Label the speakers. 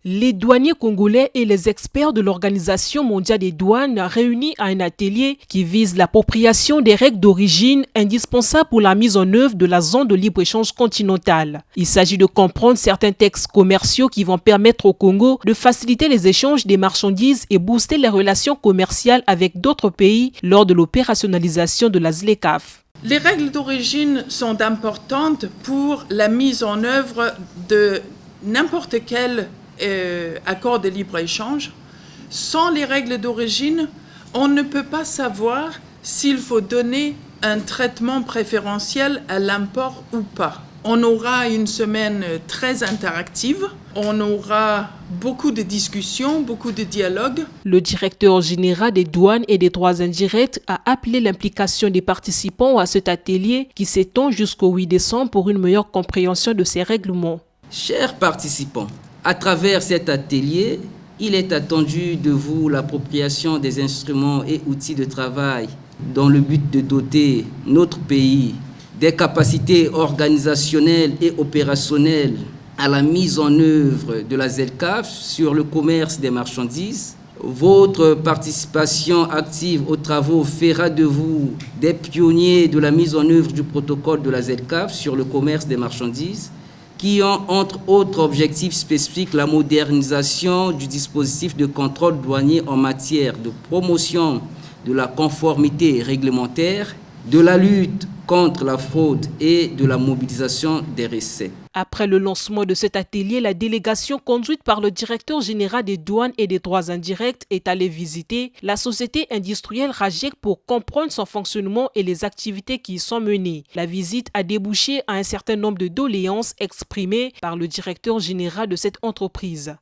Speaker 1: Les douaniers congolais et les experts de l'Organisation mondiale des douanes réunis à un atelier qui vise l'appropriation des règles d'origine indispensables pour la mise en œuvre de la zone de libre-échange continentale. Il s'agit de comprendre certains textes commerciaux qui vont permettre au Congo de faciliter les échanges des marchandises et booster les relations commerciales avec d'autres pays lors de l'opérationnalisation de la ZLECAf.
Speaker 2: Les règles d'origine sont importantes pour la mise en œuvre de n'importe quel accord de libre-échange. Sans les règles d'origine, on ne peut pas savoir s'il faut donner un traitement préférentiel à l'import ou pas. On aura une semaine très interactive, on aura beaucoup de discussions, beaucoup de dialogues.
Speaker 1: Le directeur général des douanes et des droits indirects a appelé l'implication des participants à cet atelier qui s'étend jusqu'au 8 décembre pour une meilleure compréhension de ces règlements.
Speaker 3: Chers participants, à travers cet atelier, il est attendu de vous l'appropriation des instruments et outils de travail dans le but de doter notre pays des capacités organisationnelles et opérationnelles à la mise en œuvre de la ZLECAf sur le commerce des marchandises. Votre participation active aux travaux fera de vous des pionniers de la mise en œuvre du protocole de la ZLECAf sur le commerce des marchandises, qui ont entre autres objectifs spécifiques la modernisation du dispositif de contrôle douanier en matière de promotion de la conformité réglementaire, de la lutte contre la fraude et de la mobilisation des recettes.
Speaker 1: Après le lancement de cet atelier, la délégation conduite par le directeur général des douanes et des droits indirects est allée visiter la société industrielle RAGEC pour comprendre son fonctionnement et les activités qui y sont menées. La visite a débouché à un certain nombre de doléances exprimées par le directeur général de cette entreprise.